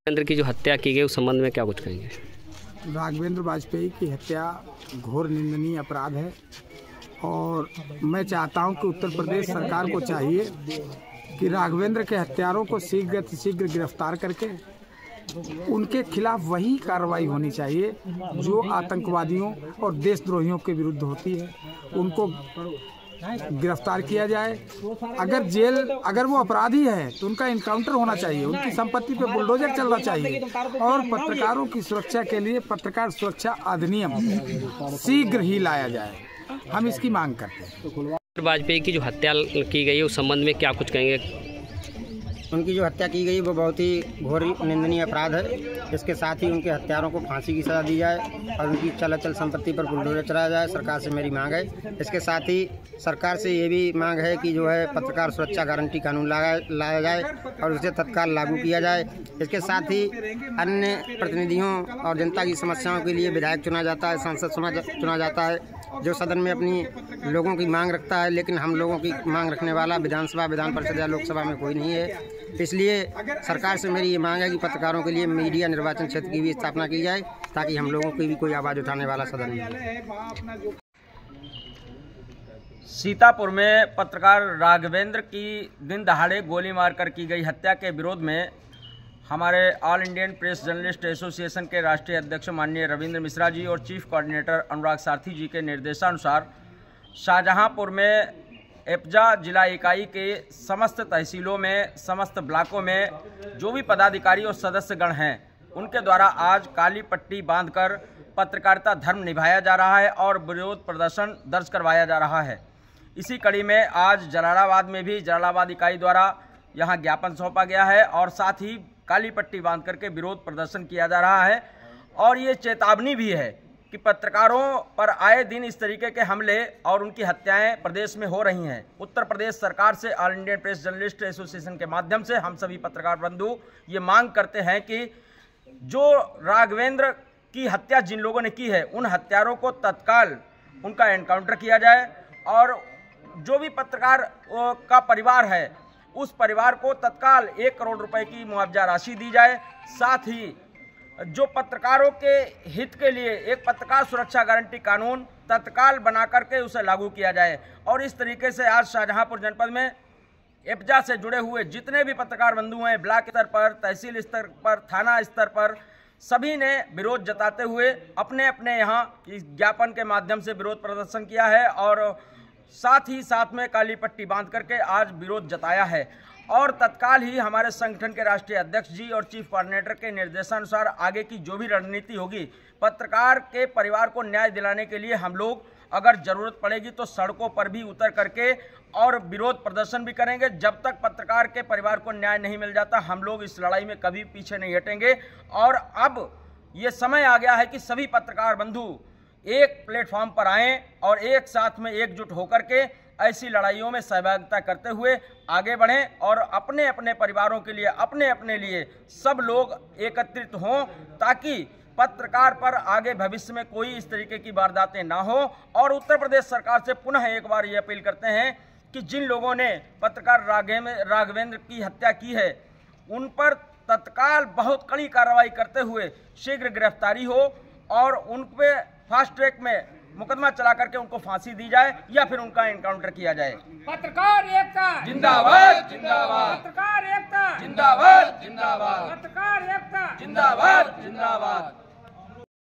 राघवेंद्र की जो हत्या की गई उस संबंध में क्या कुछ कहेंगे? राघवेंद्र वाजपेयी की हत्या घोर निंदनीय अपराध है और मैं चाहता हूं कि उत्तर प्रदेश सरकार को चाहिए कि राघवेंद्र के हत्यारों को शीघ्र से शीघ्र गिरफ्तार करके उनके खिलाफ वही कार्रवाई होनी चाहिए जो आतंकवादियों और देशद्रोहियों के विरुद्ध होती है। उनको गिरफ्तार किया जाए। अगर वो अपराधी है तो उनका इनकाउंटर होना चाहिए, उनकी संपत्ति पे बुलडोजर चलना चाहिए और पत्रकारों की सुरक्षा के लिए पत्रकार सुरक्षा अधिनियम शीघ्र ही लाया जाए। हम इसकी मांग करते हैं। वाजपेयी की जो हत्या की गई है उस संबंध में क्या कुछ कहेंगे? उनकी जो हत्या की गई वो बहुत ही घोर निंदनीय अपराध है। इसके साथ ही उनके हत्यारों को फांसी की सज़ा दी जाए और उनकी चल अचल संपत्ति पर बुलडोजर चलाया जाए। सरकार से मेरी मांग है। इसके साथ ही सरकार से ये भी मांग है कि जो है पत्रकार सुरक्षा गारंटी कानून लाया जाए और उसे तत्काल लागू किया जाए। इसके साथ ही अन्य प्रतिनिधियों और जनता की समस्याओं के लिए विधायक चुना जाता है, सांसद चुना जाता है, जो सदन में अपनी लोगों की मांग रखता है, लेकिन हम लोगों की मांग रखने वाला विधानसभा, विधान परिषद या लोकसभा में कोई नहीं है। इसलिए सरकार से मेरी ये मांग है कि पत्रकारों के लिए मीडिया निर्वाचन क्षेत्र की भी स्थापना की जाए ताकि हम लोगों की भी कोई आवाज़ उठाने वाला सदन मिले। सीतापुर में पत्रकार राघवेंद्र की दिन दहाड़े गोली मारकर की गई हत्या के विरोध में हमारे all Indian press journalist association के राष्ट्रीय अध्यक्ष माननीय रविंद्र मिश्रा जी और चीफ कोऑर्डिनेटर अनुराग सारथी जी के निर्देशानुसार शाहजहांपुर में एपजा जिला इकाई के समस्त तहसीलों में, समस्त ब्लॉकों में जो भी पदाधिकारी और सदस्यगण हैं उनके द्वारा आज काली पट्टी बांधकर पत्रकारिता धर्म निभाया जा रहा है और विरोध प्रदर्शन दर्ज करवाया जा रहा है। इसी कड़ी में आज जलालाबाद में भी जलालाबाद इकाई द्वारा यहाँ ज्ञापन सौंपा गया है और साथ ही काली पट्टी बांध करके विरोध प्रदर्शन किया जा रहा है। और ये चेतावनी भी है कि पत्रकारों पर आए दिन इस तरीके के हमले और उनकी हत्याएं प्रदेश में हो रही हैं। उत्तर प्रदेश सरकार से all Indian press journalist association के माध्यम से हम सभी पत्रकार बंधु ये मांग करते हैं कि जो राघवेंद्र की हत्या जिन लोगों ने की है उन हत्यारों को तत्काल उनका एनकाउंटर किया जाए और जो भी पत्रकार का परिवार है उस परिवार को तत्काल 1 करोड़ रुपए की मुआवजा राशि दी जाए। साथ ही जो पत्रकारों के हित के लिए एक पत्रकार सुरक्षा गारंटी कानून तत्काल बना करके उसे लागू किया जाए। और इस तरीके से आज शाहजहांपुर जनपद में एपजा से जुड़े हुए जितने भी पत्रकार बंधु हैं, ब्लॉक स्तर पर, तहसील स्तर पर, थाना स्तर पर, सभी ने विरोध जताते हुए अपने अपने यहाँ इस ज्ञापन के माध्यम से विरोध प्रदर्शन किया है और साथ ही साथ में काली पट्टी बांध करके आज विरोध जताया है। और तत्काल ही हमारे संगठन के राष्ट्रीय अध्यक्ष जी और चीफ कोऑर्डिनेटर के निर्देशानुसार आगे की जो भी रणनीति होगी, पत्रकार के परिवार को न्याय दिलाने के लिए हम लोग अगर जरूरत पड़ेगी तो सड़कों पर भी उतर करके और विरोध प्रदर्शन भी करेंगे। जब तक पत्रकार के परिवार को न्याय नहीं मिल जाता हम लोग इस लड़ाई में कभी पीछे नहीं हटेंगे। और अब ये समय आ गया है कि सभी पत्रकार बंधु एक प्लेटफॉर्म पर आएं और एक साथ में एकजुट होकर के ऐसी लड़ाइयों में सहभागिता करते हुए आगे बढ़ें और अपने अपने परिवारों के लिए, अपने अपने लिए सब लोग एकत्रित हों ताकि पत्रकार पर आगे भविष्य में कोई इस तरीके की वारदातें ना हो। और उत्तर प्रदेश सरकार से पुनः एक बार ये अपील करते हैं कि जिन लोगों ने पत्रकार राघवेंद्र की हत्या की है उन पर तत्काल बहुत कड़ी कार्रवाई करते हुए शीघ्र गिरफ्तारी हो और उन पर फास्ट ट्रैक में मुकदमा चला करके उनको फांसी दी जाए या फिर उनका एनकाउंटर किया जाए। पत्रकार एकता जिंदाबाद जिंदाबाद, पत्रकार एकता जिंदाबाद जिंदाबाद, पत्रकार एकता जिंदाबाद जिंदाबाद।